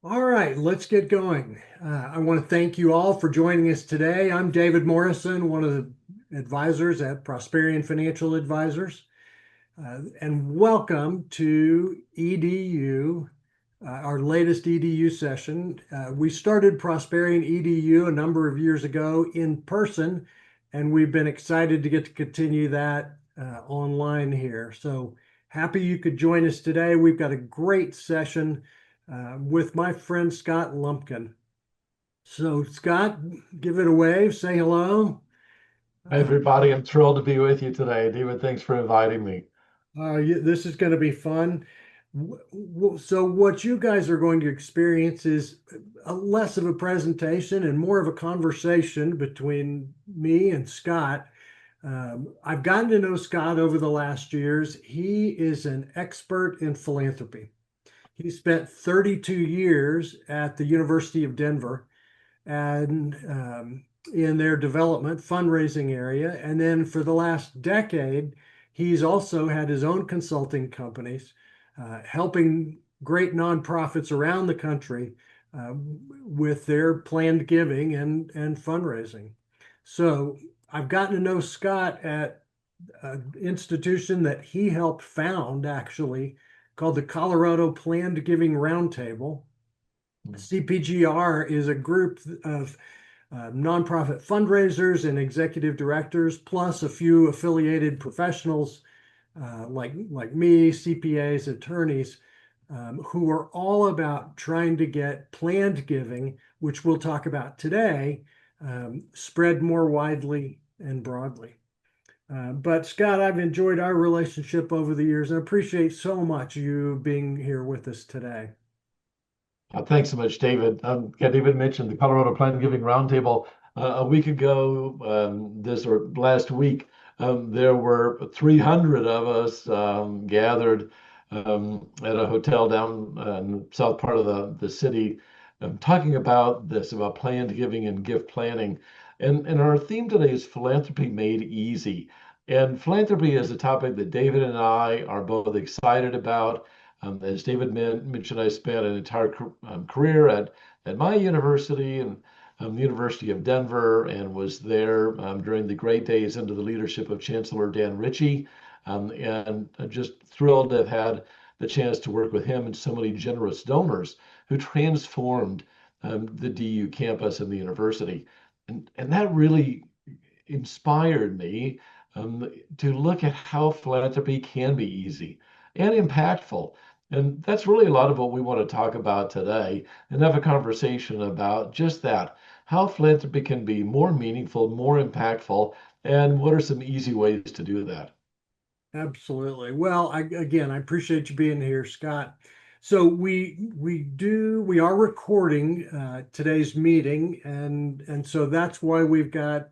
All right, let's get going. I want to thank you all for joining us today. I'm David Morrison, one of the advisors at Prosperion Financial Advisors, and welcome to EDU, our latest EDU session. We started Prosperion EDU a number of years ago in person, and we've been excited to get to continue that online here. So happy you could join us today. We've got a great session with my friend Scott Lumpkin. So, Scott, give it a wave, say hello. Hi, Uh, everybody. I'm thrilled to be with you today. David, thanks for inviting me. this is going to be fun. So, what you guys are going to experience is less of a presentation and more of a conversation between me and Scott. I've gotten to know Scott over the last years. He is an expert in philanthropy. He spent 32 years at the University of Denver and in their development fundraising area. And then for the last decade, he's also had his own consulting companies, helping great nonprofits around the country uh, with their planned giving and fundraising. So I've gotten to know Scott at an institution that he helped found, actually, called the Colorado Planned Giving Roundtable. CPGR is a group of nonprofit fundraisers and executive directors, plus a few affiliated professionals like me, CPAs, attorneys, who are all about trying to get planned giving, which we'll talk about today, spread more widely and broadly. But Scott, I've enjoyed our relationship over the years and appreciate so much you being here with us today. Thanks so much, David. Yeah, David mentioned the Colorado Plan Giving Roundtable a week ago. This or last week, there were 300 of us gathered at a hotel down in the south part of the city, talking about this, about planned giving and gift planning. And our theme today is philanthropy made easy. And philanthropy is a topic that David and I are both excited about. As David mentioned, I spent an entire career at my university and the University of Denver, and was there during the great days under the leadership of Chancellor Dan Ritchie. And I'm just thrilled to have had the chance to work with him and so many generous donors who transformed the DU campus and the university. And that really inspired me to look at how philanthropy can be easy and impactful. And that's really a lot of what we want to talk about today and have a conversation about just that, how philanthropy can be more meaningful, more impactful, and what are some easy ways to do that. Absolutely. Well, again, I appreciate you being here, Scott. So we are recording today's meeting, and so that's why we've got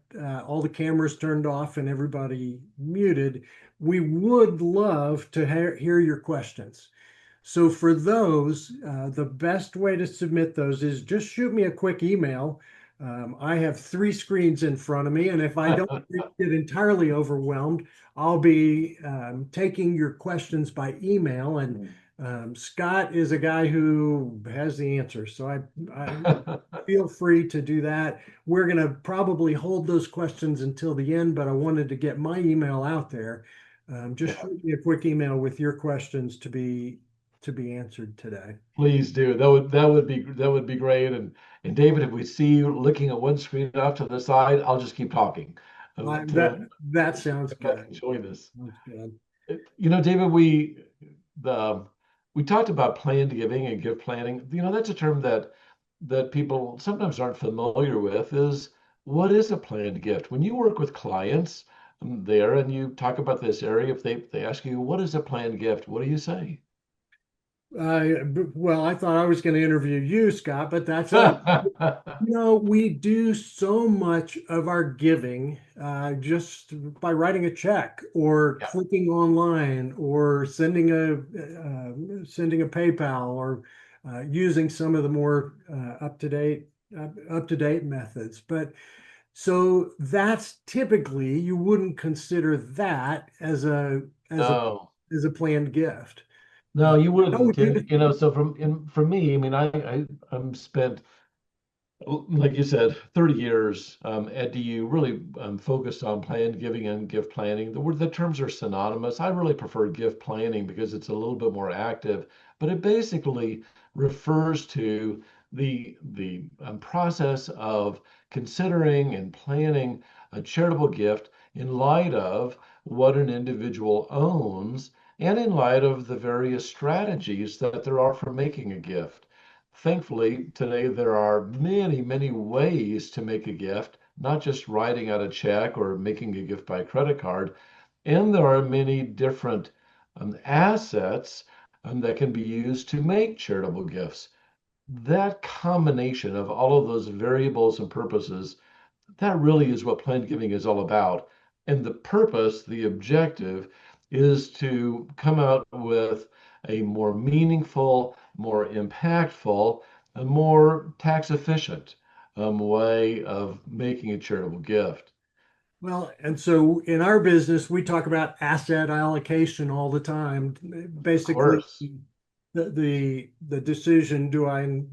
all the cameras turned off and everybody muted. We would love to hear your questions. So for those, the best way to submit those is just shoot me a quick email. I have three screens in front of me, and if I don't get entirely overwhelmed, I'll be taking your questions by email. And Scott is a guy who has the answers, so I feel free to do that. We're going to probably hold those questions until the end, but I wanted to get my email out there. Just Yeah, shoot me a quick email with your questions to be answered today. please do. That would be great. And David, if we see you looking at one screen off to the side, I'll just keep talking That until that sounds I good. can join us. Sounds good. David, the we talked about planned giving and gift planning. That's a term that people sometimes aren't familiar with. Is what is a planned gift? When you work with clients there and you talk about this area, if they ask you what is a planned gift, what do you say? Well, I thought I was going to interview you, Scott, but that's all right. We do so much of our giving just by writing a check or Yeah. clicking online or sending a PayPal or using some of the more up to date methods. But so that's typically you wouldn't consider that as a No. as a planned gift. No, you How wouldn't. would And you? so for me, I mean, I'm spent, like you said, 30 years at DU, really focused on plan giving and gift planning. The terms are synonymous. I really prefer gift planning because it's a little bit more active, but it basically refers to the process of considering and planning a charitable gift in light of what an individual owns and in light of the various strategies that there are for making a gift. Thankfully, today there are many, many ways to make a gift, not just writing out a check or making a gift by credit card. And there are many different assets that can be used to make charitable gifts. That combination of all of those variables and purposes, that really is what planned giving is all about. And the purpose, the objective, is to come out with a more meaningful, more impactful, a more tax efficient way of making a charitable gift. Well, and so in our business, we talk about asset allocation all the time. Of Basically, course. the decision,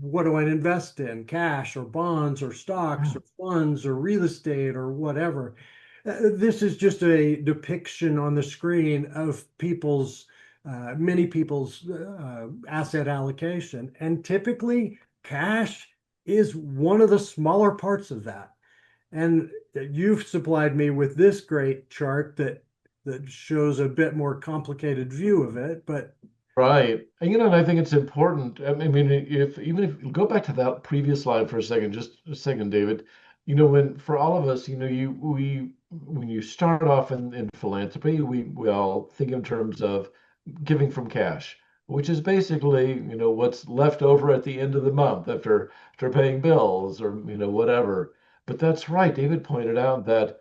what do I invest in? Cash or bonds or stocks or funds or real estate or whatever. This is just a depiction on the screen of many people's asset allocation. And typically, cash is one of the smaller parts of that. And you've supplied me with this great chart that shows a bit more complicated view of it, but Right. And I think it's important. I mean, if you go back to that previous slide for a second, just a second, David, when for all of us, when you start off in philanthropy, we all think in terms of giving from cash, which is basically, what's left over at the end of the month after paying bills or, whatever. But that's right. David pointed out that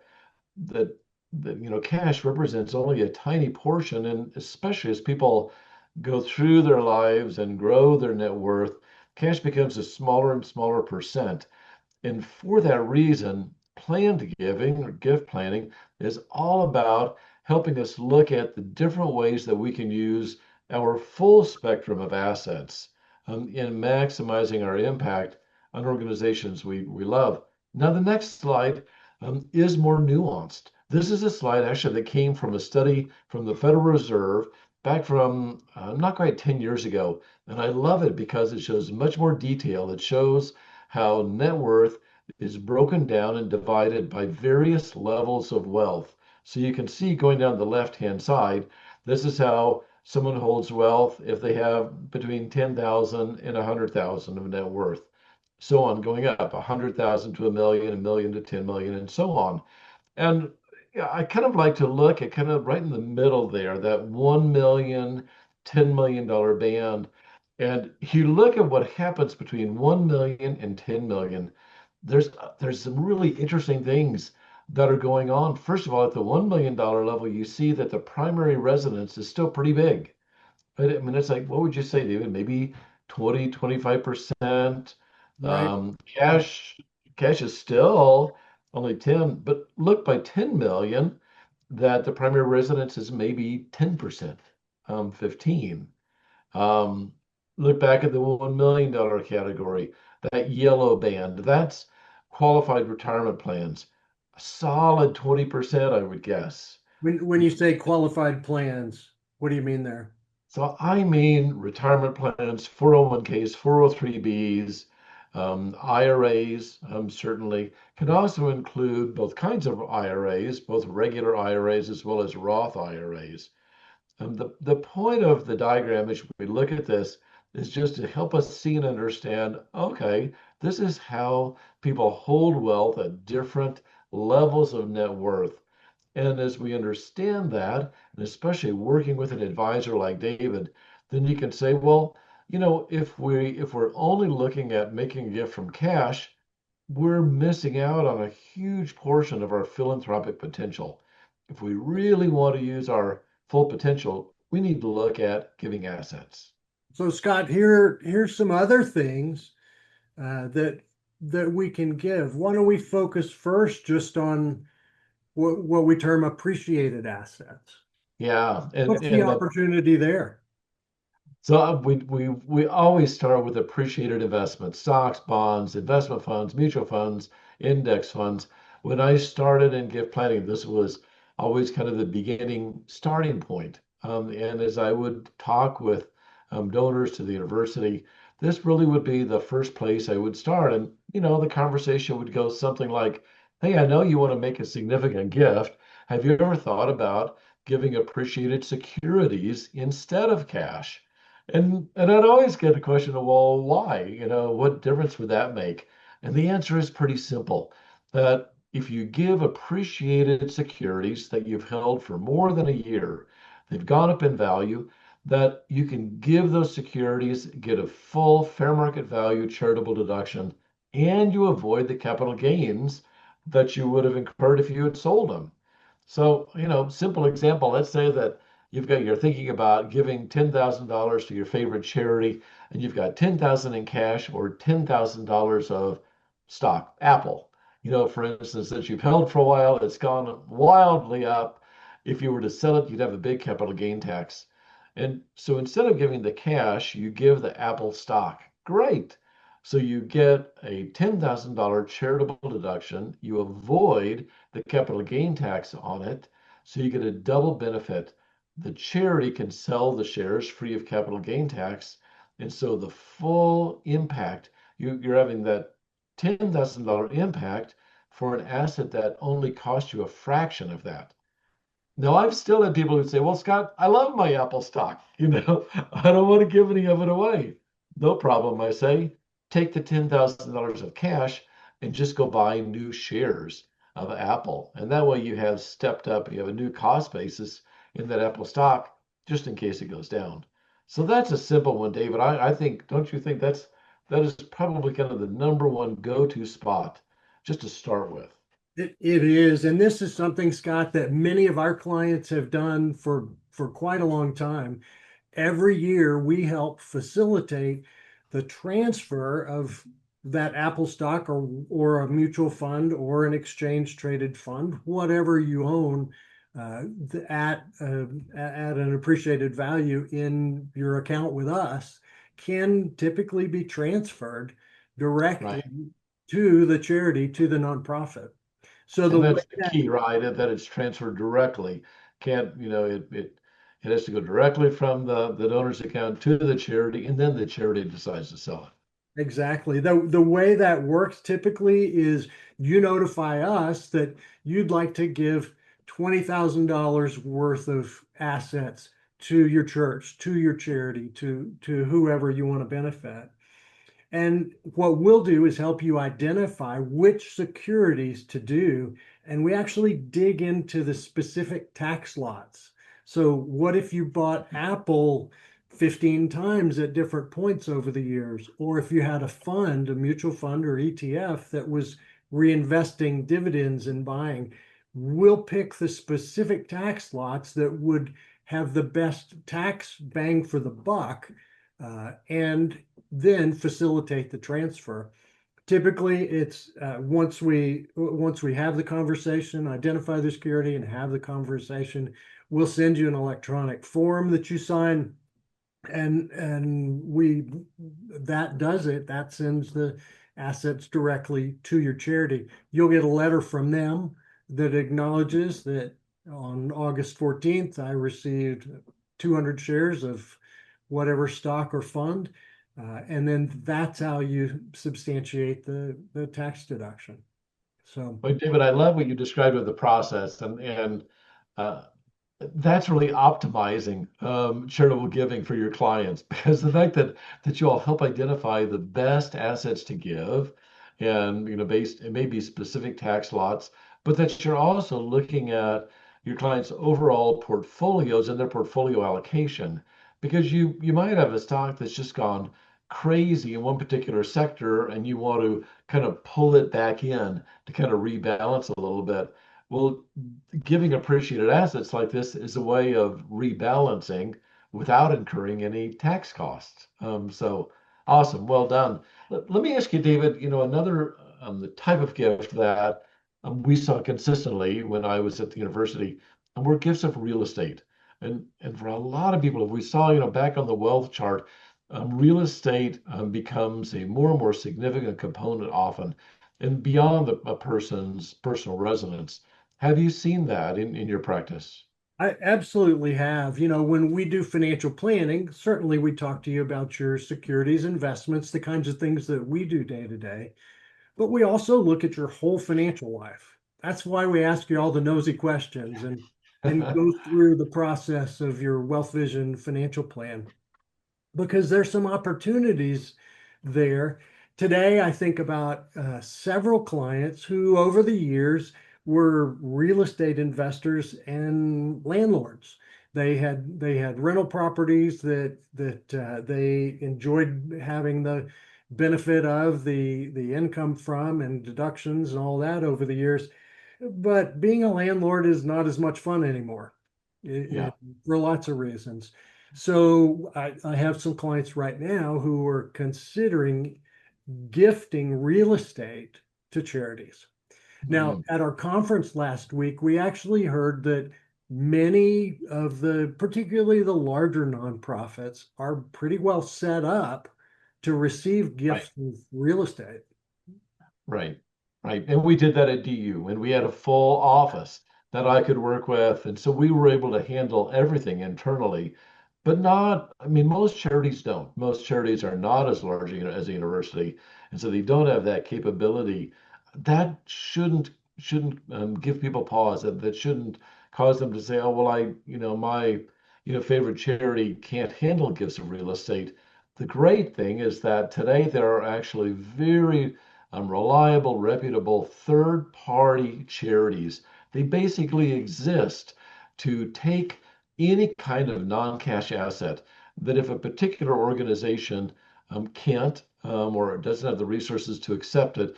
cash represents only a tiny portion, and especially as people go through their lives and grow their net worth, cash becomes a smaller and smaller percent. And for that reason, planned giving or gift planning is all about helping us look at the different ways that we can use our full spectrum of assets in maximizing our impact on organizations we love. Now, the next slide is more nuanced. This is a slide actually that came from a study from the Federal Reserve back from not quite 10 years ago. And I love it because it shows much more detail. It shows how net worth is broken down and divided by various levels of wealth. So you can see going down the left-hand side, this is how someone holds wealth if they have between 10,000 and 100,000 of net worth. So on, going up 100,000 to a million to 10 million, and so on. And yeah, I kind of like to look at kind of right in the middle there, that 1 million, $10 million band. And you look at what happens between 1 million and 10 million. There's some really interesting things that are going on. First of all, at the $1 million level, you see that the primary residence is still pretty big. But I mean, it's like, what would you say, David? Maybe 20, 25%. right, right. Cash is still only 10, but look, by 10 million, that the primary residence is maybe 10%, 15. Um, Look back at the $1 million category, that yellow band, that's qualified retirement plans. A solid 20%, I would guess. When you say qualified plans, what do you mean there? So I mean retirement plans, 401ks, 403bs, IRAs, certainly can also include both kinds of IRAs, both regular IRAs as well as Roth IRAs. The point of the diagram as we look at this is just to help us see and understand, okay, this is how people hold wealth at different levels of net worth. And as we understand that, and especially working with an advisor like David, then you can say, well, if we're only looking at making a gift from cash, we're missing out on a huge portion of our philanthropic potential. If we really want to use our full potential, we need to look at giving assets. So Scott, here's some other things that we can give. Why don't we focus first just on what we term appreciated assets? Yeah, and What's the and that opportunity there? we always start with appreciated investments, stocks, bonds, investment funds, mutual funds, index funds. When I started in gift planning, this was always kind of the beginning starting point. And as I would talk with donors to the university, this really would be the first place I would start. And the conversation would go something like, "Hey, I know you want to make a significant gift. Have you ever thought about giving appreciated securities instead of cash?" And I'd always get a question of, well, why? What difference would that make? And the answer is pretty simple. That if you give appreciated securities that you've held for more than a year, they've gone up in value, that you can give those securities, get a full fair market value charitable deduction, and you avoid the capital gains that you would have incurred if you had sold them. So, simple example, let's say that you're thinking about giving $10,000 to your favorite charity, and you've got 10,000 in cash or $10,000 of stock, Apple. For instance, that you've held for a while, it's gone wildly up. If you were to sell it, you'd have a big capital gain tax. And so instead of giving the cash, you give the Apple stock. Great. So you get a $10,000 charitable deduction. You avoid the capital gain tax on it. So you get a double benefit. The charity can sell the shares free of capital gain tax. And so the full impact, you're having that $10,000 impact for an asset that only cost you a fraction of that. Now, I've still had people who say, "Well, Scott, I love my Apple stock. I don't want to give any of it away." No problem, I say. Take the $10,000 of cash and just go buy new shares of Apple. And that way you have stepped up, you have a new cost basis in that Apple stock just in case it goes down. So that's a simple one, David. I think, don't you think that is probably kind of the number one go-to spot just to start with? It is, and this is something, Scott, that many of our clients have done for quite a long time. Every year, we help facilitate the transfer of that Apple stock or a mutual fund or an exchange traded fund, whatever you own, at an appreciated value in your account with us, can typically be transferred directly Right. to the charity, to the nonprofit. So the And way that's the key, right? That it's transferred directly. Can't, it has to go directly from the donor's account to the charity, and then the charity decides to sell it. exactly the way that works typically is you notify us that you'd like to give $20,000 worth of assets to your church, to your charity, to whoever you want to benefit. And what we'll do is help you identify which securities to do. And we actually dig into the specific tax lots. So, what if you bought Apple 15 times at different points over the years? Or if you had a fund, a mutual fund or ETF that was reinvesting dividends and buying, we'll pick the specific tax lots that would have the best tax bang for the buck. And then facilitate the transfer. Typically, it's once we have the conversation, identify the security, and have the conversation, we'll send you an electronic form that you sign, and we that does it. That sends the assets directly to your charity. You'll get a letter from them that acknowledges that on August 14th, I received 200 shares of whatever stock or fund. And then that's how you substantiate the tax deduction. So But David, I love what you described of the process, and uh, that's really optimizing charitable giving for your clients because the fact that you all help identify the best assets to give, and based it may be specific tax lots, but that you're also looking at your clients' overall portfolios and their portfolio allocation because you might have a stock that's just gone crazy in one particular sector and you want to kind of pull it back in to kind of rebalance a little bit. Well, giving appreciated assets like this is a way of rebalancing without incurring any tax costs. So awesome, well done. Let me ask you, David. Another the type of gift that we saw consistently when I was at the university were gifts of real estate. And for a lot of people, if we saw, back on the wealth chart, real estate becomes a more and more significant component often, and beyond a person's personal residence. Have you seen that in your practice? I absolutely have. When we do financial planning, certainly we talk to you about your securities, investments, the kinds of things that we do day to day. But we also look at your whole financial life. That's why we ask you all the nosy questions and go through the process of your Wealth Vision financial plan, because there's some opportunities there. Today, I think about several clients who, over the years, were real estate investors and landlords. They had rental properties that they enjoyed having the benefit of the income from and deductions and all that over the years. But being a landlord is not as much fun anymore, Yeah. for lots of reasons. So I have some clients right now who are considering gifting real estate to charities. Now, Mhm. at our conference last week, we actually heard that many of particularly the larger nonprofits, are pretty well set up to receive Right. gifts of real estate. Right, right. And we did that at DU, and we had a full office that I could work with. And so we were able to handle everything internally, but not, I mean, most charities don't. Most charities are not as large, as a university. And so they don't have that capability. That shouldn't give people pause. That shouldn't cause them to say, oh, well, my, favorite charity can't handle gifts of real estate. The great thing is that today there are actually very reliable, reputable third party charities. They basically exist to take any kind of non cash asset that, if a particular organization can't or doesn't have the resources to accept it,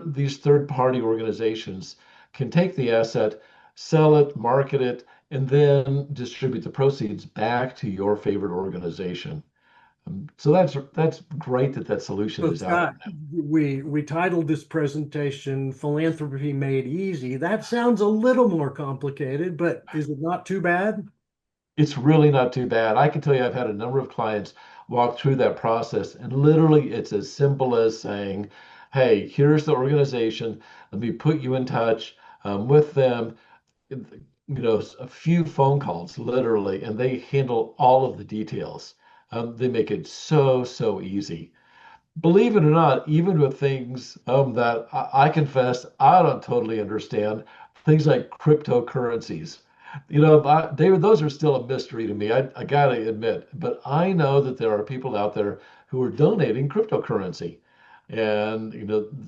these third party organizations can take the asset, sell it, market it, and then distribute the proceeds back to your favorite organization. So that's great that solution So is out Scott, we titled this presentation Philanthropy Made Easy. That sounds a little more complicated, but is it not too bad? It's really not too bad. I can tell you, I've had a number of clients walk through that process, and literally it's as simple as saying, hey, here's the organization. Let me put you in touch with them. A few phone calls, literally, and they handle all of the details. They make it so easy. Believe it or not, even with things that I confess I don't totally understand, things like cryptocurrencies. David, those are still a mystery to me. I gotta admit, but I know that there are people out there who are donating cryptocurrency, and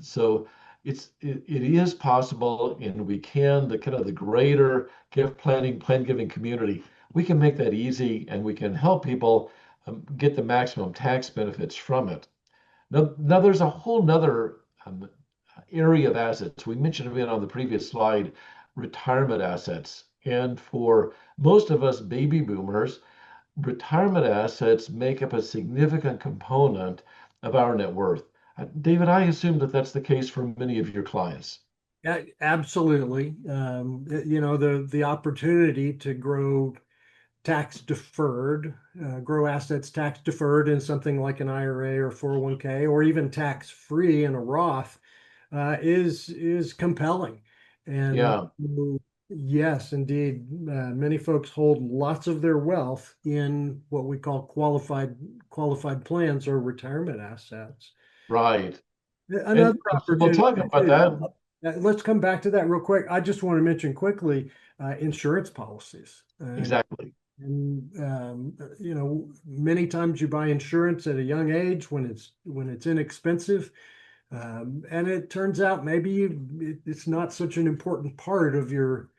so it is possible, and we can the kind of the greater gift planning, plan giving community. We can make that easy, and we can help people get the maximum tax benefits from it. Now there's a whole nother area of assets. We mentioned it on the previous slide, retirement assets. And for most of us baby boomers, retirement assets make up a significant component of our net worth. David, I assume that that's the case for many of your clients. Yeah, absolutely. The opportunity to grow tax deferred, grow assets tax deferred in something like an IRA or 401k, or even tax free in a Roth, is compelling. And Yeah, yes, indeed, many folks hold lots of their wealth in what we call qualified plans or retirement assets. right. Another And so we'll opportunity talk about too. that. Let's come back to that real quick. I just want to mention quickly insurance policies. Exactly. Many times you buy insurance at a young age when it's inexpensive, and it turns out maybe it's not such an important part of your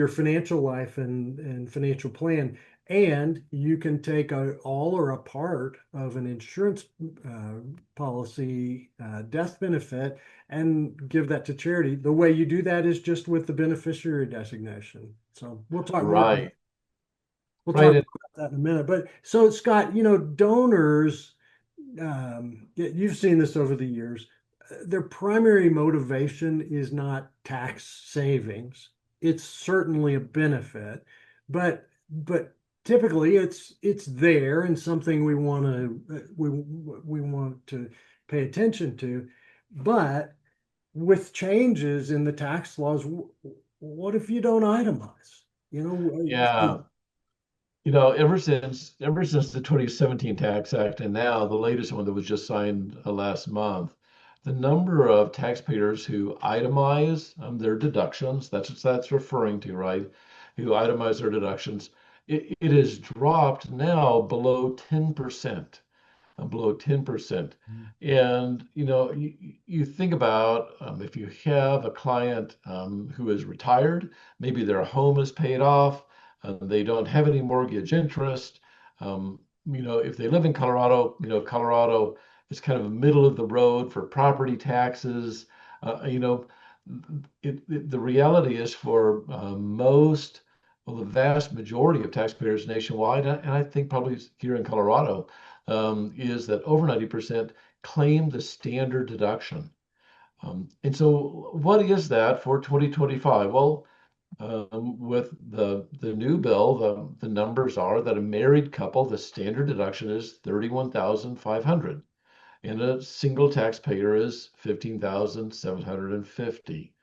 financial life and financial plan. And you can take all or a part of an insurance policy death benefit and give that to charity. The way you do that is just with the beneficiary designation. So Right. we'll talk Right. about that in a minute. But so Scott, donors, you've seen this over the years. Their primary motivation is not tax savings. It's certainly a benefit, but but typically it's there and something we want to pay attention to. But with changes in the tax laws, what if you don't itemize? You know, Yeah. Ever since the 2017 Tax Act and now the latest one that was just signed last month, the number of taxpayers who itemize their deductions, that's what that's referring to, right? Who itemize their deductions, it has dropped now below 10%, below 10%. And you think about if you have a client who is retired, maybe their home is paid off, they don't have any mortgage interest. If they live in Colorado, Colorado is kind of middle of the road for property taxes. The reality is for the vast majority of taxpayers nationwide, and I think probably here in Colorado, is that over 90% claim the standard deduction. And so, what is that for 2025? Well, with the new bill, the numbers are that a married couple, the standard deduction is 31,500, and a single taxpayer is 15,750.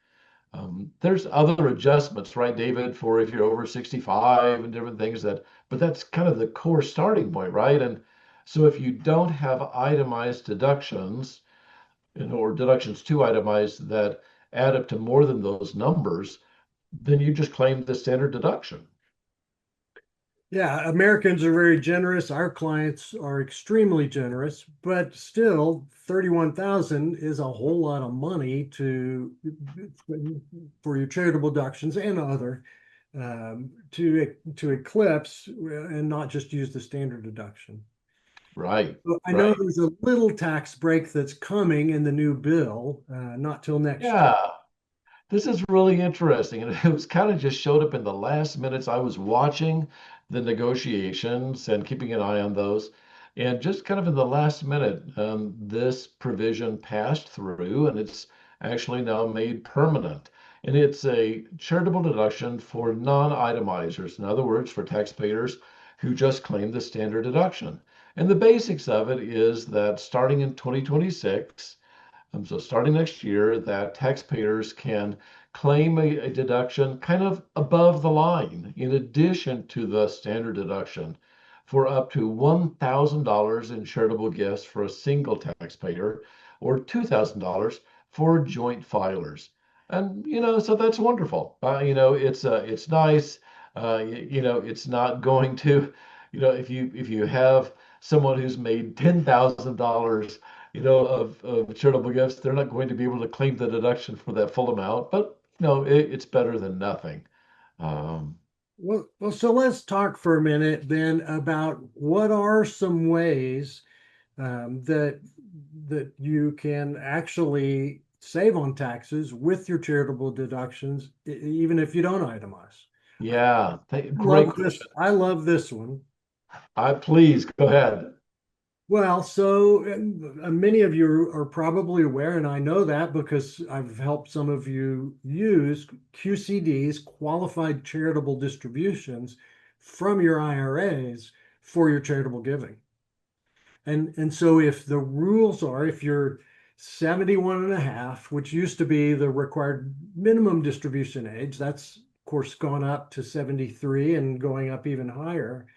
There's other adjustments, right, David, for if you're over 65 and different things but that's kind of the core starting point, right? And so if you don't have itemized deductions, or deductions to itemize that add up to more than those numbers, then you just claim the standard deduction. yeah, Americans are very generous. Our clients are extremely generous, but still 31,000 is a whole lot of money for your charitable deductions and other to eclipse and not just use the standard deduction. Right, So I know right. there's a little tax break that's coming in the new bill, not till next year. Yeah. This is really interesting. And it was kind of just showed up in the last minutes. I was watching the negotiations and keeping an eye on those. And just kind of in the last minute, this provision passed through and it's actually now made permanent. And it's a charitable deduction for non-itemizers. In other words, for taxpayers who just claim the standard deduction. And the basics of it is that starting in 2026, so starting next year, that taxpayers can claim a deduction kind of above the line in addition to the standard deduction for up to $1,000 in charitable gifts for a single taxpayer or $2,000 for joint filers. And so that's wonderful. It's nice. It's not going to, if you have someone who's made $10,000 of charitable gifts, they're not going to be able to claim the deduction for that full amount, but it's better than nothing. Um, Well, so let's talk for a minute then about what are some ways that you can actually save on taxes with your charitable deductions, even if you don't itemize. I yeah, great question. I love this one. Please go ahead. Well, so many of you are probably aware, and I know that because I've helped some of you use QCDs, qualified charitable distributions, from your IRAs for your charitable giving. And so if the rules are, if you're 71 and a half, which used to be the required minimum distribution age, that's of course gone up to 73 and going up even higher.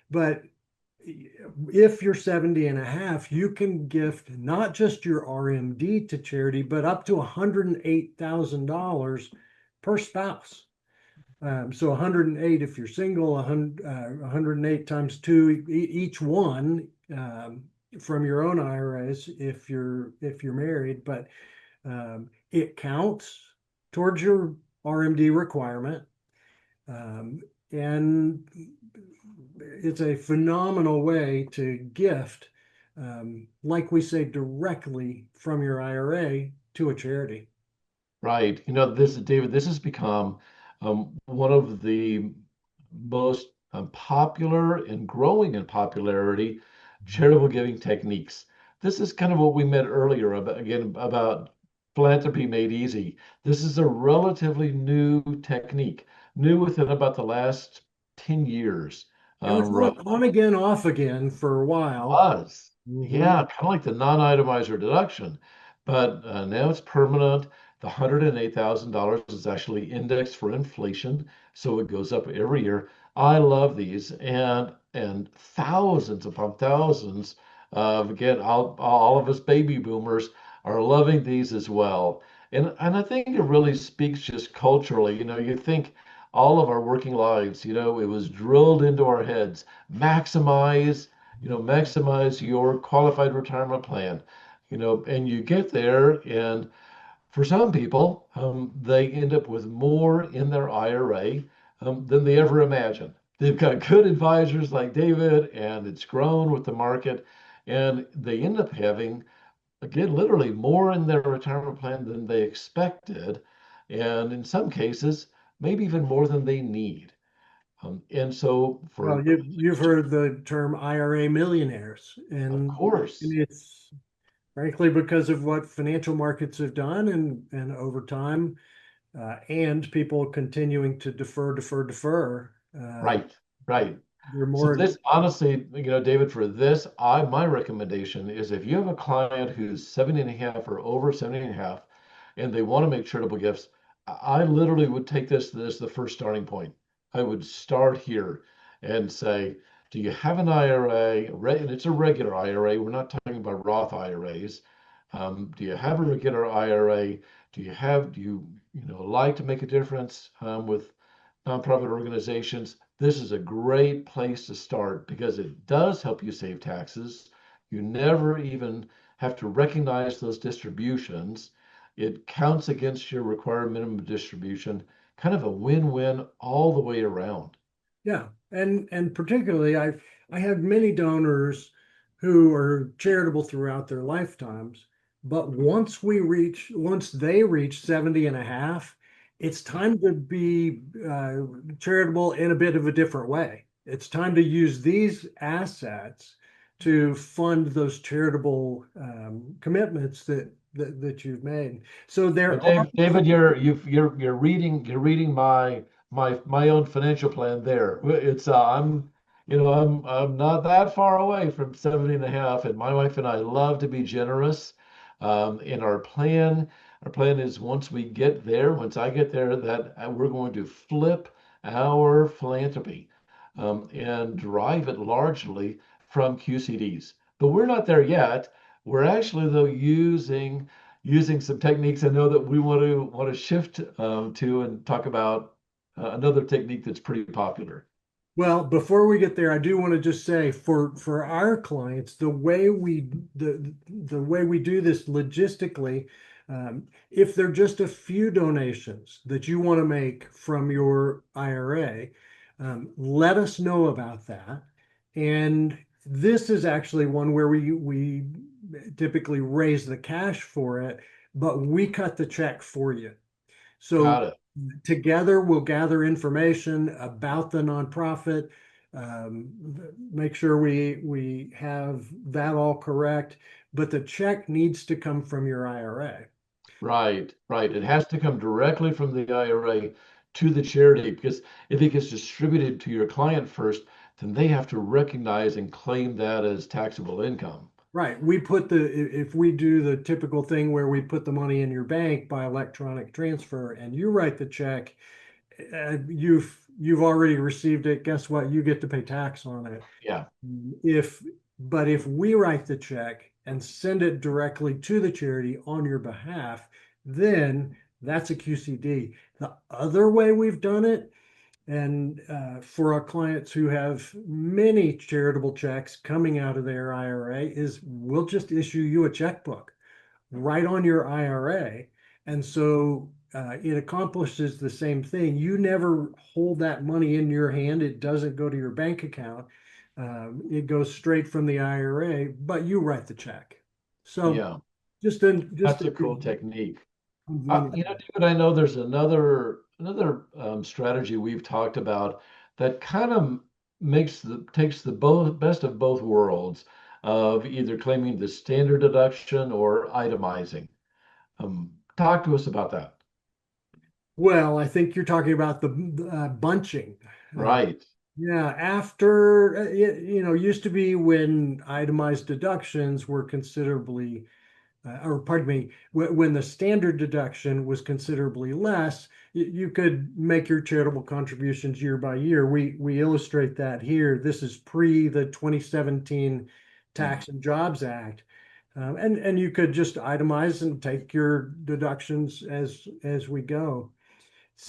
But if you're 70 and a half, you can gift not just your RMD to charity, but up to $108,000 per spouse. So 108 if you're single, 108 times two each one, from your own IRAs if you're married, but it counts towards your RMD requirement, and it's a phenomenal way to gift, like we say, directly from your IRA to a charity. Right. David, this has become one of the most popular and growing in popularity charitable giving techniques. This is kind of what we meant earlier about philanthropy made easy. This is a relatively new technique, new within about the last 10 years, It was on roughly. again, off again for a while. Was. Hmm. Yeah, kind of like the non-itemizer deduction, but now it's permanent. The $108,000 is actually indexed for inflation, so it goes up every year. I love these, and thousands upon thousands of again, all of us baby boomers are loving these as well. And I think it really speaks just culturally. You think all of our working lives, it was drilled into our heads, maximize maximize your qualified retirement plan, and you get there, and for some people, they end up with more in their IRA than they ever imagined. They've got good advisors like David, and it's grown with the market, and they end up having, again, literally more in their retirement plan than they expected, and in some cases, maybe even more than they need. And so, Well, for you've heard the term IRA millionaires, of and course, it's frankly because of what financial markets have done, and over time, and people continuing to defer. right, right. They're So more. this honestly, David, for this, my recommendation is if you have a client who's 70 and a half or over 70 and a half, and they want to make charitable gifts, I literally would take this the first starting point. I would start here and say, do you have an IRA? And it's a regular IRA. We're not talking about Roth IRAs. Do you have a regular IRA? Do you like to make a difference with nonprofit organizations? This is a great place to start because it does help you save taxes. You never even have to recognize those distributions. It counts against your required minimum distribution, kind of a win-win all the way around. Yeah, and particularly I have many donors who are charitable throughout their lifetimes, but once they reach 70 and a half, it's time to be charitable in a bit of a different way. It's time to use these assets to fund those charitable commitments that you've made. So But there are. David, you're reading my own financial plan there. It's I'm not that far away from 70 and a half, and my wife and I love to be generous. In our plan is once we get there, once I get there, that we're going to flip our philanthropy and drive it largely from QCDs. But we're not there yet. We're actually though using some techniques I know that we want to shift to and talk about another technique that's pretty popular. Well, before we get there, I do want to just say for our clients, the way we do this logistically, if they're just a few donations that you want to make from your IRA, let us know about that. And this is actually one where we typically raise the cash for it, but we cut the check for you. So Got it. together we'll gather information about the nonprofit, um, make sure we have that all correct, but the check needs to come from your IRA. Right, right. It has to come directly from the IRA to the charity because if it gets distributed to your client first, then they have to recognize and claim that as taxable income. Right. If we do the typical thing where we put the money in your bank by electronic transfer and you write the check, you've already received it. Guess what? You get to pay tax on it. Yeah, If but if we write the check and send it directly to the charity on your behalf, then that's a QCD. The other way we've done it, and for our clients who have many charitable checks coming out of their IRA, is we'll just issue you a checkbook right on your IRA. And so it accomplishes the same thing. You never hold that money in your hand. It doesn't go to your bank account. It goes straight from the IRA, but you write the check. So yeah. just That's a a cool technique. convenient. David, I know there's another strategy we've talked about that kind of takes the best of both worlds of either claiming the standard deduction or itemizing. Talk to us about that. Well, I think you're talking about the bunching. Uh, Right. Yeah, after, used to be when itemized deductions were considerably, or pardon me, when the standard deduction was considerably less, you could make your charitable contributions year by year. We illustrate that here. This is pre the 2017 Mm, Tax and Jobs Act. And you could just itemize and take your deductions as we go.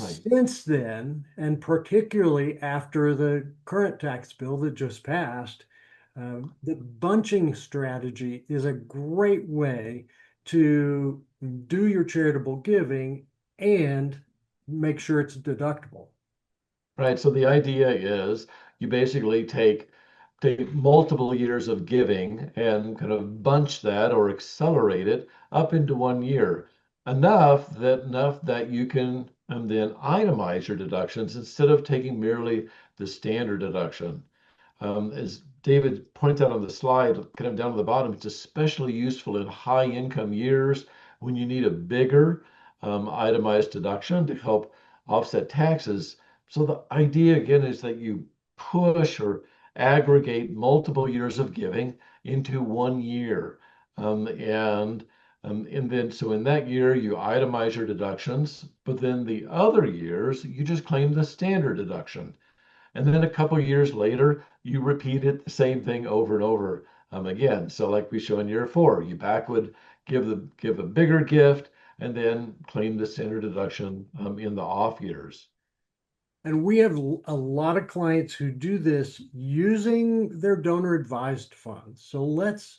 right. Since then, and particularly after the current tax bill that just passed, the bunching strategy is a great way to do your charitable giving and make sure it's deductible. Right. So the idea is you basically take multiple years of giving and kind of bunch that or accelerate it up into 1 year, enough that you can then itemize your deductions instead of taking merely the standard deduction. As David points out on the slide, kind of down to the bottom, it's especially useful in high income years when you need a bigger itemized deduction to help offset taxes. So the idea again is that you push or aggregate multiple years of giving into 1 year. And then so in that year you itemize your deductions, but then the other years you just claim the standard deduction. And then a couple years later, you repeat it the same thing over and over again. So like we show in year 4, you back would give a bigger gift and then claim the standard deduction in the off years. And we have a lot of clients who do this using their donor advised funds. So Right. let's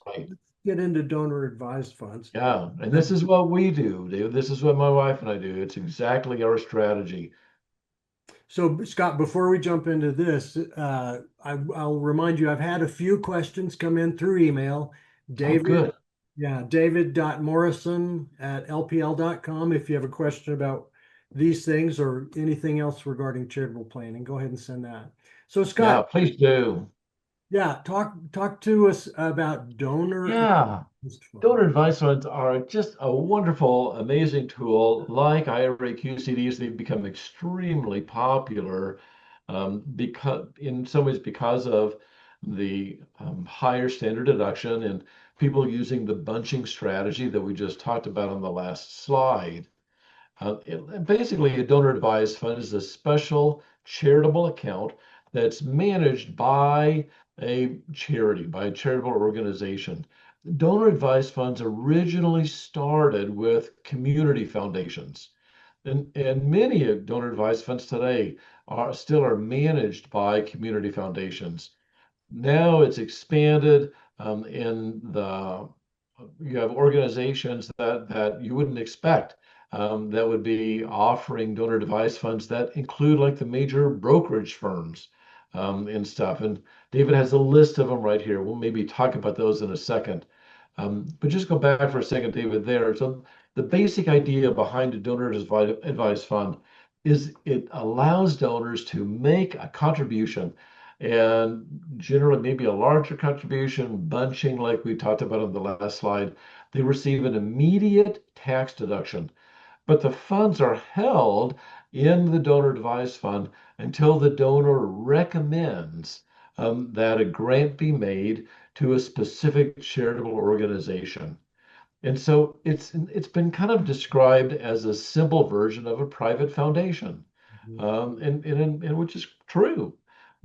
get into donor advised funds. Yeah. And this is what we do, David. This is what my wife and I do. It's exactly our strategy. So, Scott, before we jump into this, I'll remind you, I've had a few questions come in through email. Oh, David, good. yeah, david.morrison@lpl.com. If you have a question about these things or anything else regarding charitable planning, go ahead and send that. So, Yeah, Scott, please do. yeah, talk to us about donor Yeah. advised fund. Donor advice funds are just a wonderful, amazing tool. Like IRA QCDs, they've become extremely popular because, in some ways, because of the higher standard deduction and people using the bunching strategy that we just talked about on the last slide. Basically, a donor advised fund is a special charitable account that's managed by a charity, by a charitable organization. Donor advised funds originally started with community foundations. And many of donor advised funds today are managed by community foundations. Now it's expanded in the you have organizations that you wouldn't expect that would be offering donor advised funds that include like the major brokerage firms and stuff. And David has a list of them right here. We'll maybe talk about those in a second. But just go back for a second, David, there. So the basic idea behind a donor advised fund is it allows donors to make a contribution and generally maybe a larger contribution, bunching like we talked about on the last slide. They receive an immediate tax deduction, but the funds are held in the donor advised fund until the donor recommends that a grant be made to a specific charitable organization. And so it's been kind of described as a simple version of a private foundation, and which is true.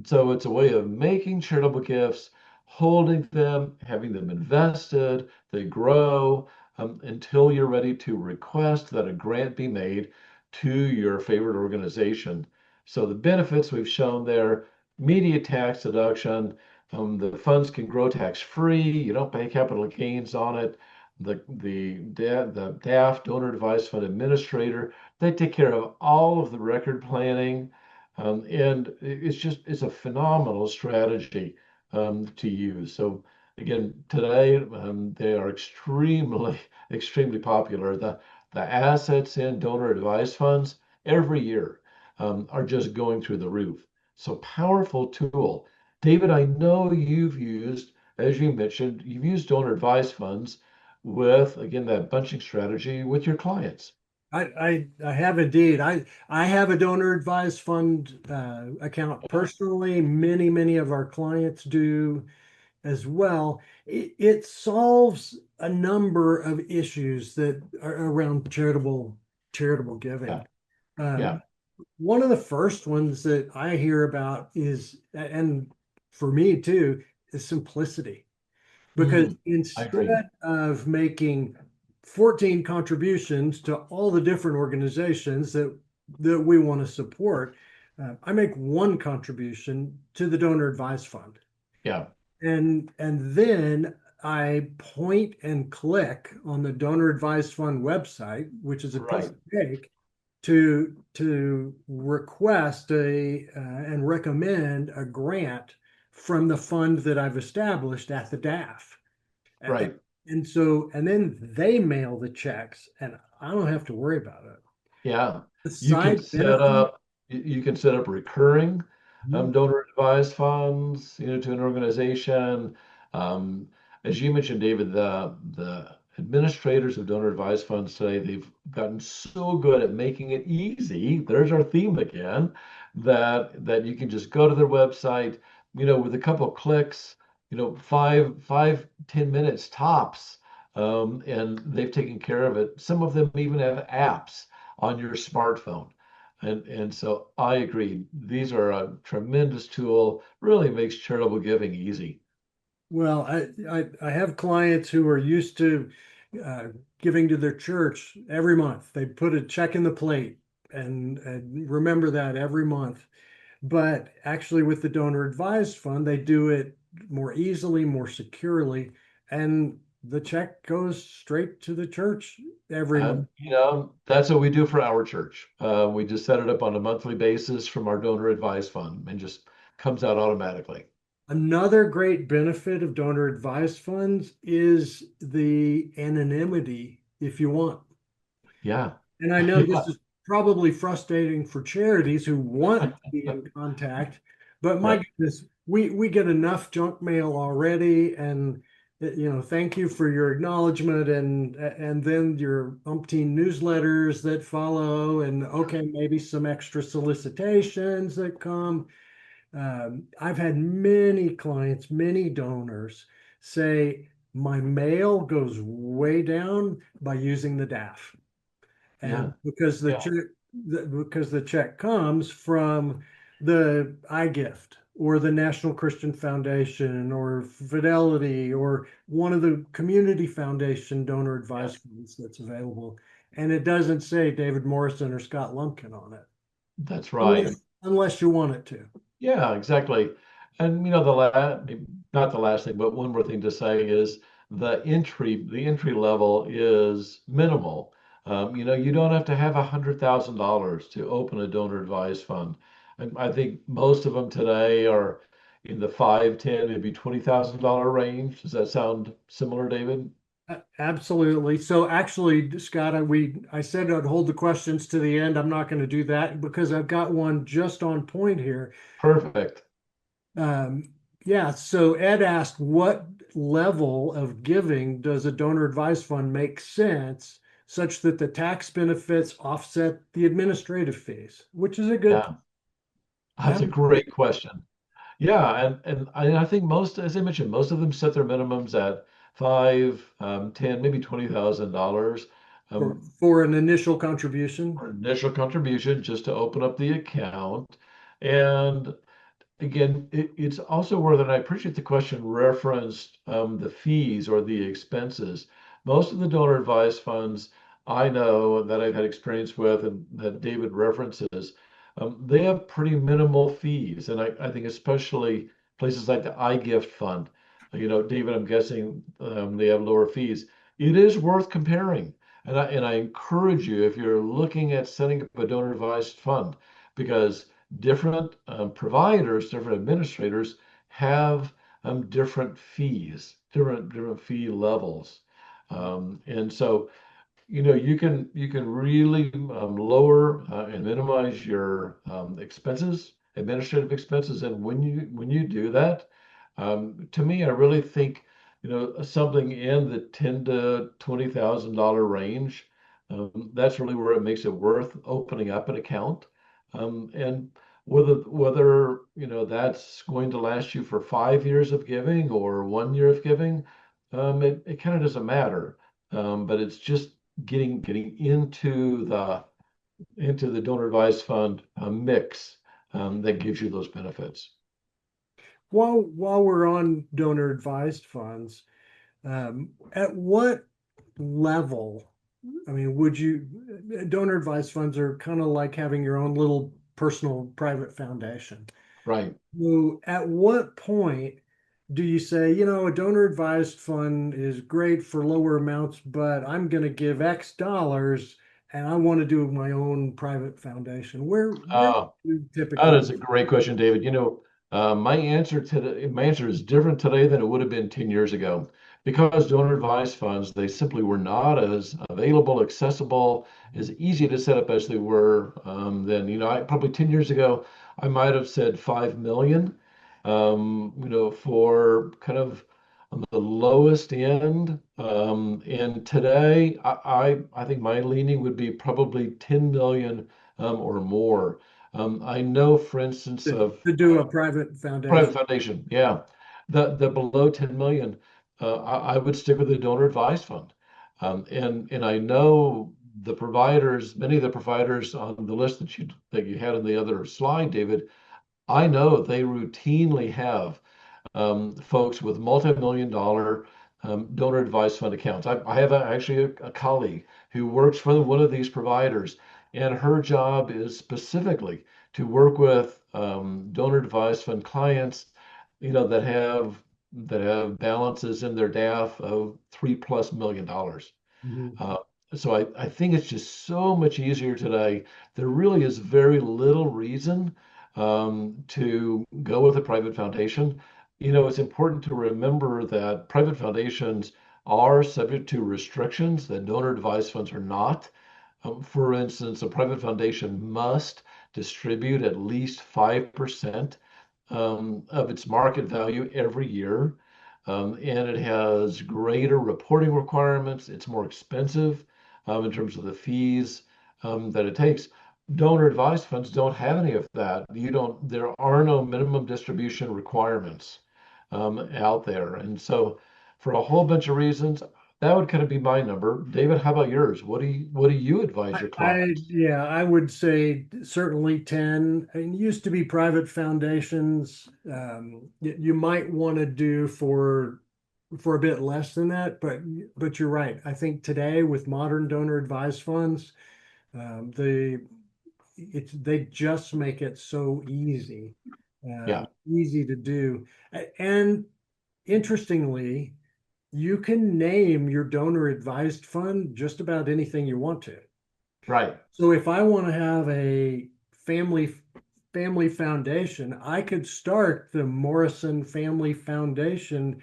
So it's a way of making charitable gifts, holding them, having them invested, they grow until you're ready to request that a grant be made to your favorite organization. So the benefits we've shown there, immediate tax deduction, the funds can grow tax free, you don't pay capital gains on it. The DAF, Donor Advised Fund Administrator, they take care of all of the record planning, and it's a phenomenal strategy to use. So again, today they are extremely extremely popular. The assets in donor advised funds every year are just going through the roof. So powerful tool. David, I know you've used, as you mentioned, you've used donor advised funds with again that bunching strategy with your clients. I have indeed. I have a donor advised fund account personally. Many of our clients do as well. It solves a number of issues that are around charitable Yeah, giving. yeah. One of the first ones that I hear about is, and for me too, is simplicity. Because I agree. instead of making 14 contributions to all the different organizations that we want to support, I make one contribution to the donor advised fund. Yeah, And then I point and click on the donor advised fund website, which is a piece right, of cake, to request and recommend a grant from the fund that I've established at the DAF. And, right. and then they mail the checks, and I don't have to worry about it. Yeah, The you can side set benefit. up you can set up recurring Mhm. donor advised funds, to an organization. Um, as you mentioned, David, the administrators of donor advised funds today, they've gotten so good at making it easy. There's our theme again, that you can just go to their website, with a couple of clicks, 10 minutes tops. And they've taken care of it. Some of them even have apps on your smartphone. And so I agree. These are a tremendous tool, really makes charitable giving easy. Well, I have clients who are used to uh, giving to their church every month. They put a check in the plate and remember that every month. But actually, with the donor advised fund, they do it more easily, more securely, and the check goes straight to the church every month. That's what we do for our church. We just set it up on a monthly basis from our donor advised fund and just comes out automatically. Another great benefit of donor advised funds is the anonymity, if you want. Yeah. And I know this Yeah. is probably frustrating for charities who want to be in contact, but my Right. goodness, we get enough junk mail already, and thank you for your acknowledgement, and then your umpteen newsletters that follow, and okay, maybe some extra solicitations that come. I've had many clients, many donors say my mail goes way down by using the DAF. And Yeah. Yeah. because the check comes from the iGift or the National Christian Foundation or Fidelity or one of the community foundation donor Yeah. advised funds that's available. And it doesn't say David Morrison or Scott Lumpkin on it, That's right. unless you want it to. Yeah, exactly. And not the last thing, but one more thing to say is the entry level is minimal. You don't have to have $100,000 to open a donor advised fund. And I think most of them today are in the 5, 10, maybe $20,000 range. Does that sound similar, David? Absolutely. So actually, Scott, I said I'd hold the questions to the end. I'm not going to do that because I've got one just on point here. Perfect. Um, yeah, so Ed asked, what level of giving does a donor advised fund make sense such that the tax benefits offset the administrative fees? Which is a good, Yeah, yeah, that's a great question. Yeah, and I think as I mentioned, most of them set their minimums at 5, 10, maybe $20,000 for an initial contribution. for initial contribution just to open up the account. And again, it's also worth, and I appreciate the question referenced the fees or the expenses. Most of the donor advised funds I know that I've had experience with and that David references, they have pretty minimal fees. And I think especially places like the iGift fund, David, I'm guessing they have lower fees. It is worth comparing. And I encourage you, if you're looking at setting up a donor advised fund, because different providers, different administrators have different fees, different fee levels, and so you can really lower and minimize your administrative expenses, and when you do that, to me, I really think something in the $10 to $20,000 range That's really where it makes it worth opening up an account. And whether that's going to last you for 5 years of giving or 1 year of giving, it kind of doesn't matter. But it's just getting into the donor advised fund mix that gives you those benefits. While we're on donor advised funds, at what level, I mean, would you, donor advised funds are kind of like having your own little personal private foundation. Right. So at what point do you say, a donor advised fund is great for lower amounts, but I'm going to give X dollars and I want to do my own private foundation? Where do Uh, you that typically? is a great question, David. My answer is different today than it would have been 10 years ago. Because donor advised funds, they simply were not as available, accessible, as easy to set up as they were then. Probably 10 years ago, I might have said 5 million, for kind of on the lowest end. And today, I think my leaning would be probably 10 million or more. I know, for instance, of To do a private private foundation. foundation, yeah, the below 10 million, I would stick with the donor advised fund. And I know many of the providers on the list that you had on the other slide, David, I know they routinely have folks with multi-million dollar donor advised fund accounts. I have actually a colleague who works for one of these providers, and her job is specifically to work with donor advised fund clients, that have balances in their DAF of $3+ million. Mhm. Uh, so I think it's just so much easier today. There really is very little reason to go with a private foundation. It's important to remember that private foundations are subject to restrictions that donor advised funds are not. For instance, a private foundation must distribute at least 5% of its market value every year. And it has greater reporting requirements. It's more expensive in terms of the fees that it takes. Donor advised funds don't have any of that. There are no minimum distribution requirements out there. And so, for a whole bunch of reasons, that would kind of be my number. David, how about yours? What do you advise your clients? Yeah, I would say certainly 10. It used to be private foundations. You might want to do for a bit less than that, but you're right. I think today with modern donor advised funds, the they just make it so Yeah, easy to do. And interestingly, you can name your donor advised fund just about anything you want to. right. So if I want to have a family family foundation, I could start the Morrison Family Foundation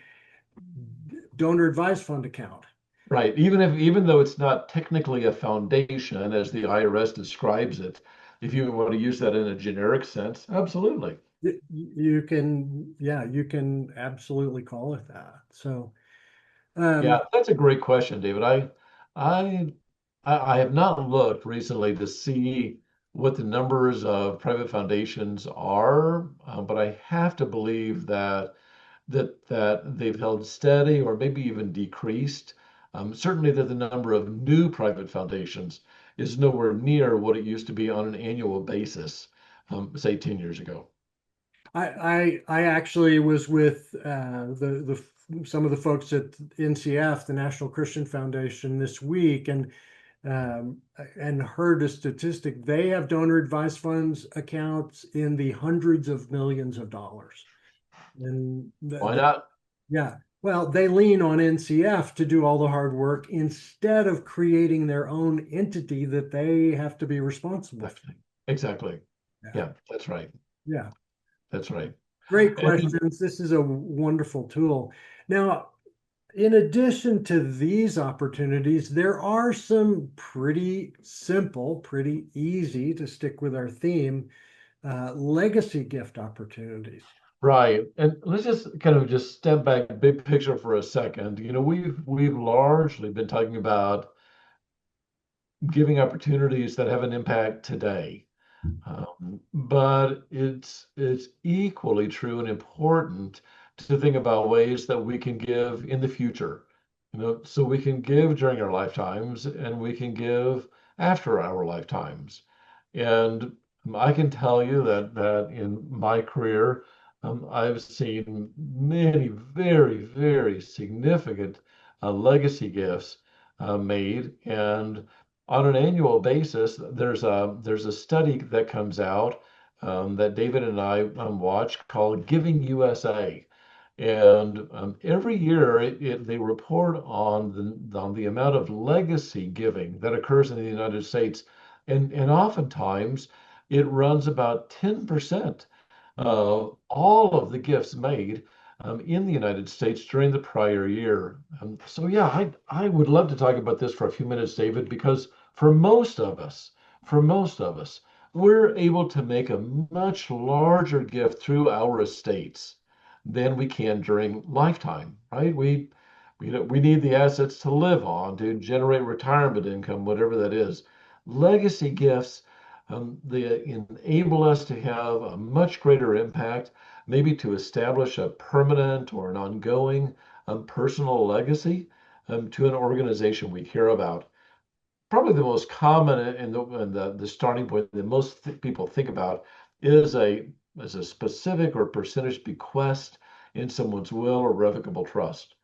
donor advised fund account. Right. Even though it's not technically a foundation as the IRS describes it, if you want to use that in a generic sense, absolutely. You can, yeah, you can absolutely call it that. So, Yeah, um, that's a great question, David. I I have not looked recently to see what the numbers of private foundations are, but I have to believe that they've held steady or maybe even decreased. Certainly that the number of new private foundations is nowhere near what it used to be on an annual basis, say 10 years ago. I actually was with some of the folks at NCF, the National Christian Foundation, this week, um, and heard a statistic. They have donor advised funds accounts in the hundreds of millions of dollars. And Why not? yeah, well, they lean on NCF to do all the hard work instead of creating their own entity that they have to be responsible for. Exactly. Exactly. Yeah, Yeah, that's right. yeah. That's right. Great And questions. This is a wonderful tool. Now, in addition to these opportunities, there are some pretty simple, pretty easy to stick with our theme, legacy gift opportunities. right. And let's just kind of just step back big picture for a second. We've largely been talking about giving opportunities that have an impact today. But it's equally true and important to think about ways that we can give in the future. So we can give during our lifetimes and we can give after our lifetimes. And I can tell you that in my career, I've seen many very, very significant legacy gifts made. And on an annual basis, there's a study that comes out that David and I watch called Giving USA, and every year they report on the amount of legacy giving that occurs in the United States, and oftentimes it runs about 10% of all of the gifts made in the United States during the prior year. So yeah, I would love to talk about this for a few minutes, David, because for most of us, for most of us, we're able to make a much larger gift through our estates than we can during lifetime, right? We need the assets to live on, to generate retirement income, whatever that is. Legacy gifts, they enable us to have a much greater impact, maybe to establish a permanent or an ongoing personal legacy to an organization we care about. Probably the most common and the starting point that most people think about is a specific or percentage bequest in someone's will or revocable trust.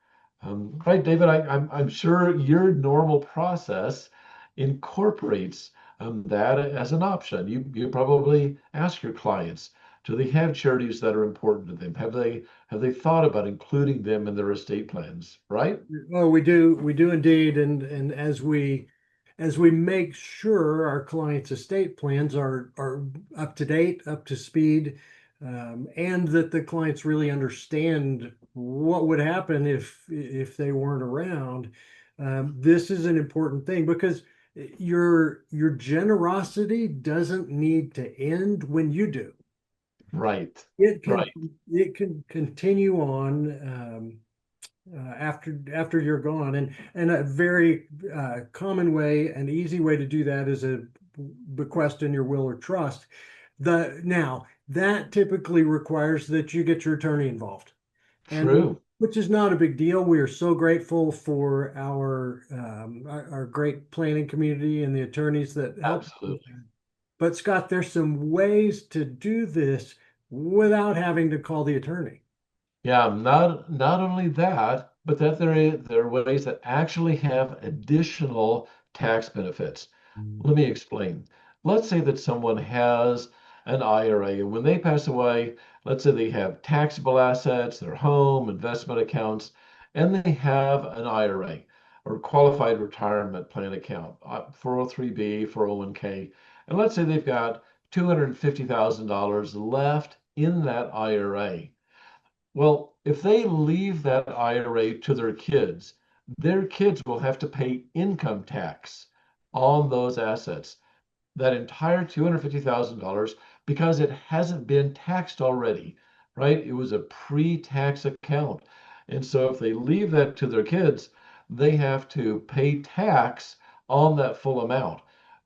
Right, David, I'm sure your normal process incorporates that as an option. You probably ask your clients, do they have charities that are important to them? Have they thought about including them in their estate plans, right? Oh, we do indeed. And as we make sure our clients' estate plans are up to date, up to speed, and that the clients really understand what would happen if they weren't around. This is an important thing because your generosity doesn't need to end when you do. Right, It can right. it can continue on. After you're gone. And a very common way, an easy way to do that is a bequest in your will or trust. Now that typically requires that you get your attorney involved, and True. which is not a big deal. We are so grateful for our great planning community and the attorneys that help. Absolutely. But Scott, there's some ways to do this without having to call the attorney. Yeah, not only that, but that there are ways that actually have additional tax benefits. Let me explain. Let's say that someone has an IRA, and when they pass away, let's say they have taxable assets, their home, investment accounts, and they have an IRA or qualified retirement plan account, 403b, 401k, and let's say they've got $250,000 left in that IRA. Well, if they leave that IRA to their kids will have to pay income tax on those assets, that entire $250,000, because it hasn't been taxed already, right? It was a pre-tax account. And so if they leave that to their kids, they have to pay tax on that full amount.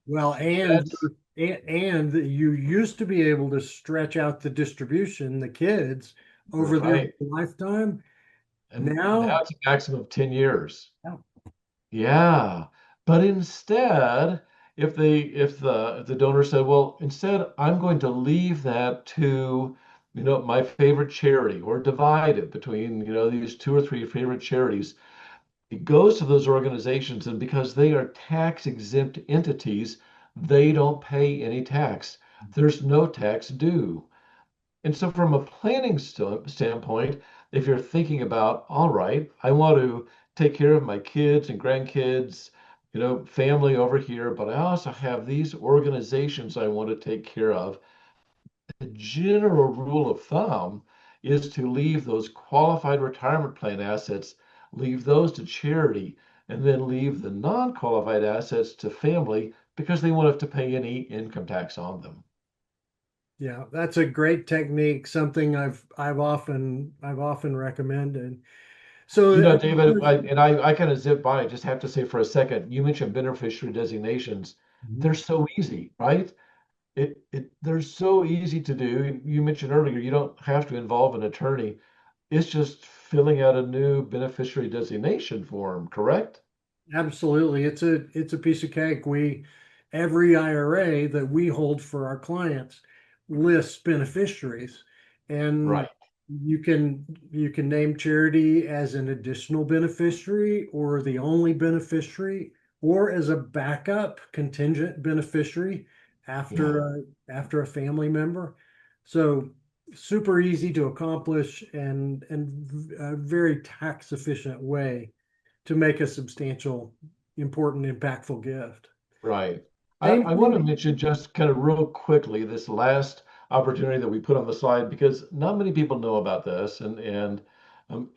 Well, That's and you used to be able to stretch out the distribution, the kids, over their right. lifetime. And now Now, it's a maximum of 10 years. no. Yeah, but instead, if the donor said, well, instead I'm going to leave that to, my favorite charity or divide it between, these two or three favorite charities, it goes to those organizations, and because they are tax exempt entities, they don't pay any tax. There's no tax due. And so, from a planning standpoint, if you're thinking about, all right, I want to take care of my kids and grandkids, family over here, but I also have these organizations I want to take care of. The general rule of thumb is to leave those qualified retirement plan assets, leave those to charity, and then leave the non-qualified assets to family because they won't have to pay any income tax on them. Yeah, that's a great technique, something I've often recommended. You So know, David, I kind of zip by. I just have to say for a second, you mentioned beneficiary designations. They're so easy, right? They're so easy to do. You mentioned earlier, you don't have to involve an attorney. It's just filling out a new beneficiary designation form, correct? absolutely, it's a piece of cake. Every IRA that we hold for our clients lists beneficiaries, and Right. you can name charity as an additional beneficiary or the only beneficiary or as a backup contingent beneficiary Yeah. after a family member. So super easy to accomplish and a very tax efficient way to make a substantial, important, impactful gift. Right. I want to Maybe, mention just kind of real quickly this last opportunity that we put on the slide because not many people know about this, and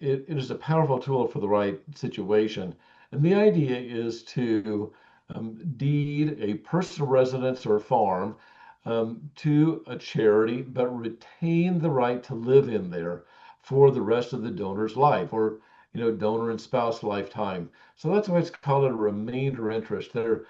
it is a powerful tool for the right situation. And the idea is to deed a personal residence or farm to a charity, but retain the right to live in there for the rest of the donor's life, or donor and spouse lifetime. So that's why it's called a remainder interest. They're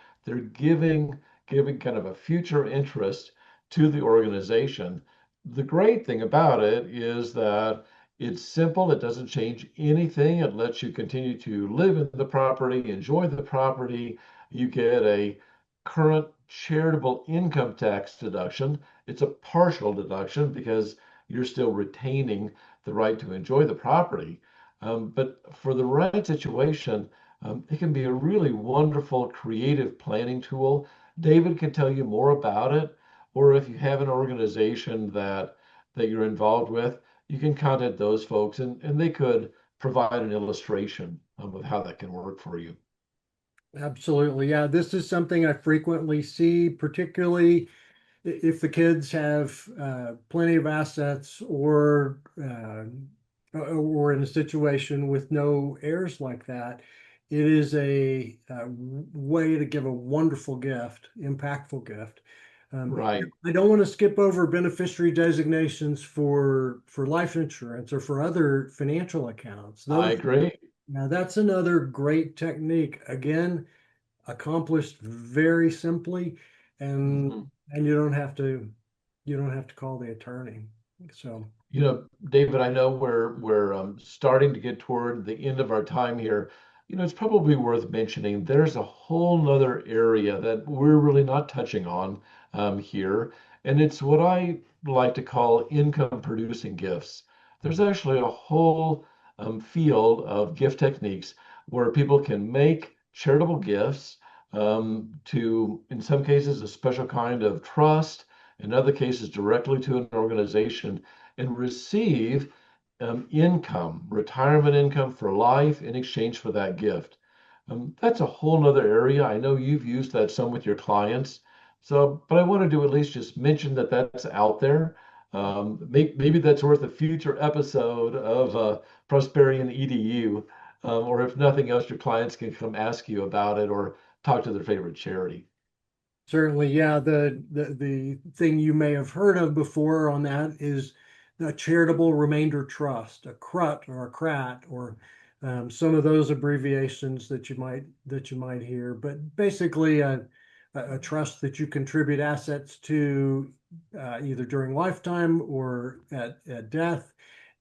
giving kind of a future interest to the organization. The great thing about it is that it's simple, it doesn't change anything. It lets you continue to live in the property, enjoy the property. You get a current charitable income tax deduction. It's a partial deduction because you're still retaining the right to enjoy the property. But for the right situation, it can be a really wonderful creative planning tool. David can tell you more about it, or if you have an organization that you're involved with, you can contact those folks and they could provide an illustration of how that can work for you. absolutely. Yeah, this is something I frequently see, particularly if the kids have plenty of assets or in a situation with no heirs like that. It is a way to give a wonderful gift, impactful gift. Right. I don't want to skip over beneficiary designations for life insurance or for other financial accounts. I Those agree. Now that's another great technique. Again, accomplished very simply, and Mhm. and you don't have to call the attorney. So David, I know we're starting to get toward the end of our time here. It's probably worth mentioning there's a whole nother area that we're really not touching on here, and it's what I like to call income producing gifts. There's actually a whole field of gift techniques where people can make charitable gifts to, in some cases, a special kind of trust, in other cases, directly to an organization and receive income, retirement income for life in exchange for that gift. That's a whole nother area. I know you've used that some with your clients. So, but I wanted to at least just mention that that's out there. Maybe that's worth a future episode of Prosperion EDU, or if nothing else, your clients can come ask you about it or talk to their favorite charity. certainly, yeah, the thing you may have heard of before on that is the charitable remainder trust, a CRUT or a CRAT, or some of those abbreviations that you might hear. But basically, a trust that you contribute assets to either during lifetime or at death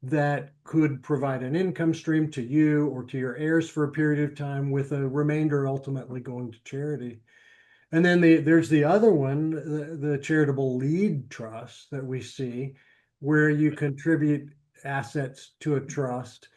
that could provide an income stream to you or to your heirs for a period of time, with a remainder ultimately going to charity. And then there's the other one, the charitable lead trust that we see, where you contribute assets to a trust.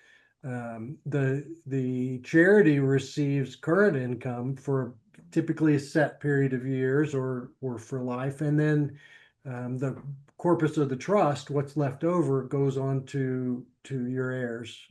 The charity receives current income for typically a set period of years or for life, and then the corpus of the trust, what's left over, goes on to your heirs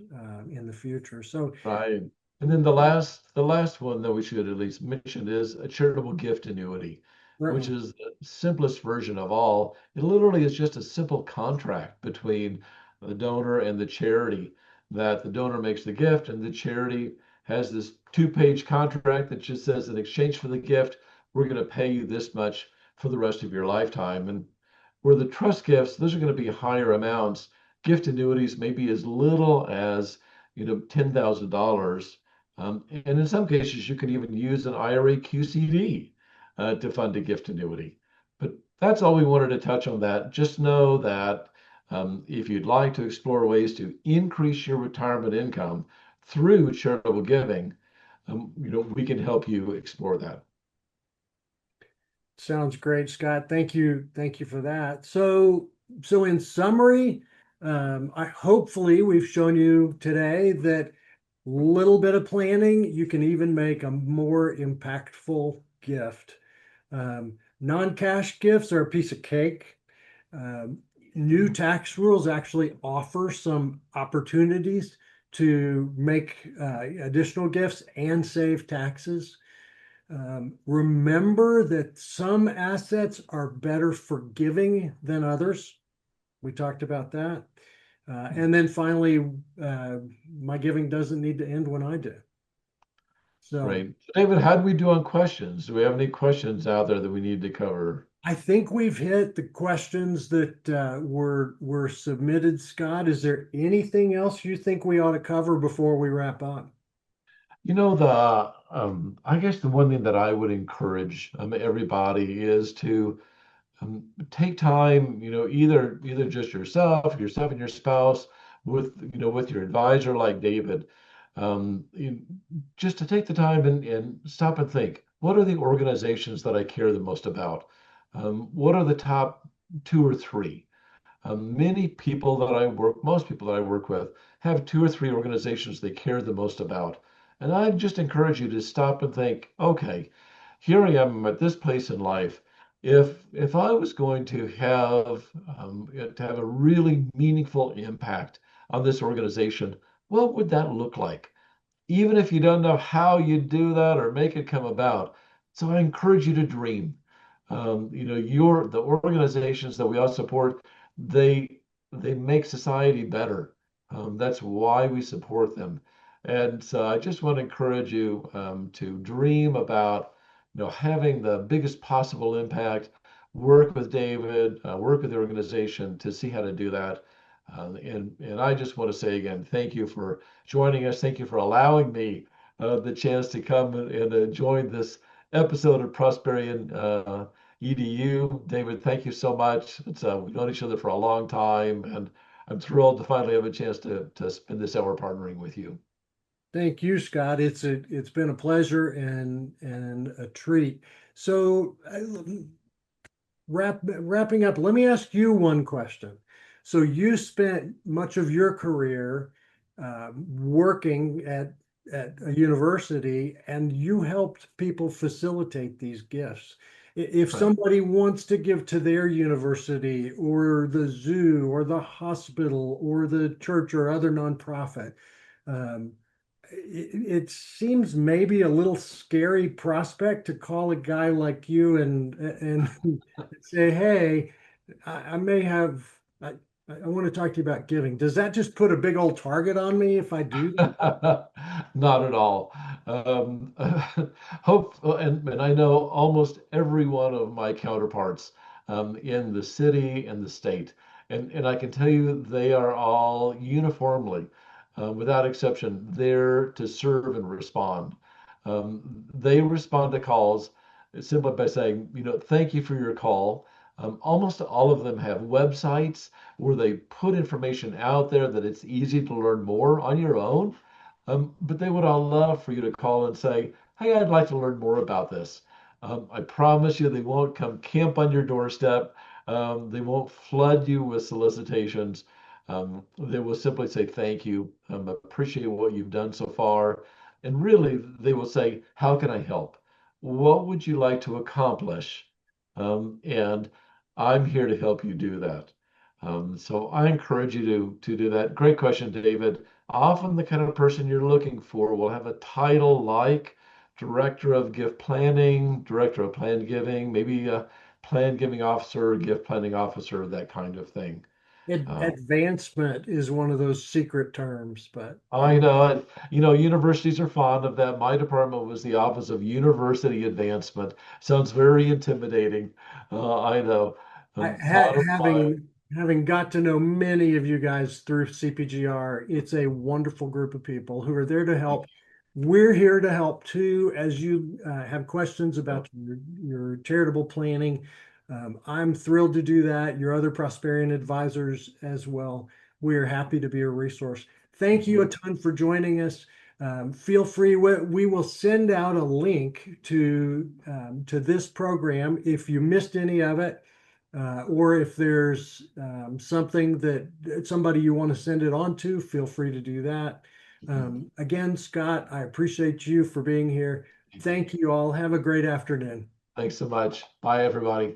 in the future. So Right. And then the last one that we should at least mention is a charitable gift annuity, which certainly. is the simplest version of all. It literally is just a simple contract between the donor and the charity that the donor makes the gift and the charity has this two-page contract that just says in exchange for the gift, we're going to pay you this much for the rest of your lifetime. And where the trust gifts, those are going to be higher amounts. Gift annuities may be as little as $10,000. And in some cases, you can even use an IRA QCD to fund a gift annuity. But that's all we wanted to touch on that. Just know that if you'd like to explore ways to increase your retirement income through charitable giving, we can help you explore that. Sounds great, Scott. Thank you. Thank you for that. So in summary, I hopefully we've shown you today that little bit of planning, you can even make a more impactful gift. Non-cash gifts are a piece of cake. Um, New tax rules actually offer some opportunities to make additional gifts and save taxes. Remember that some assets are better for giving than others. We talked about that. And then finally, my giving doesn't need to end when I do. So Great. David, how do we do on questions? Do we have any questions out there that we need to cover? I think we've hit the questions that were submitted. Scott, is there anything else you think we ought to cover before we wrap up? I guess the one thing that I would encourage everybody is to take time, either just yourself and your spouse, with your advisor like David, um, you- just to take the time and stop and think, what are the organizations that I care the most about? What are the top two or three? Most people that I work with have two or three organizations they care the most about. And I just encourage you to stop and think, okay, here I am at this place in life. If I was going to have a really meaningful impact on this organization, what would that look like? Even if you don't know how you do that or make it come about. So I encourage you to dream. The organizations that we all support, they make society better. That's why we support them. And so I just want to encourage you to dream about, having the biggest possible impact. Work with David, work with the organization to see how to do that. And I just want to say again, thank you for joining us. Thank you for allowing me the chance to come and join this episode of Prosperion EDU. David, thank you so much. We've known each other for a long time, and I'm thrilled to finally have a chance to spend this hour partnering with you. Thank you, Scott. It's been a pleasure and a treat. So wrapping up, let me ask you one question. So you spent much of your career working at a university, and you helped people facilitate these gifts. If Right. somebody wants to give to their university or the zoo or the hospital or the church or other nonprofit, um, it seems maybe a little scary prospect to call a guy like you and say, "Hey, I may have I want to talk to you about giving." Does that just put a big old target on me if I do that? Not at all. Um, and I know almost every one of my counterparts in the city and the state. And I can tell you they are all uniformly, without exception, there to serve and respond. They respond to calls simply by saying, thank you for your call. Almost all of them have websites where they put information out there that it's easy to learn more on your own. But they would all love for you to call and say, hey, I'd like to learn more about this. I promise you, they won't come camp on your doorstep. They won't flood you with solicitations. They will simply say, thank you. Appreciate what you've done so far. And really, they will say, how can I help? What would you like to accomplish? And I'm here to help you do that. So I encourage you to do that. Great question, David. Often the kind of person you're looking for will have a title like Director of Gift Planning, Director of Planned Giving, maybe a Planned Giving Officer, Gift Planning Officer, that kind of thing. Uh, Advancement is one of those secret terms, but I know, universities are fond of that. My department was the Office of University Advancement. Sounds very intimidating. I know. I, ha Bottom line. having got to know many of you guys through CPGR, it's a wonderful group of people who are there to help. We're here to help too, as you have questions about your charitable planning. I'm thrilled to do that. Your other Prosperion advisors as well. We're happy to be a resource. Thank you a ton for joining us. Feel free. We will send out a link to this program if you missed any of it. Or if there's something that somebody you want to send it on to, feel free to do that. Again, Scott, I appreciate you for being here. Thank you all. Have a great afternoon. Thanks so much. Bye, everybody.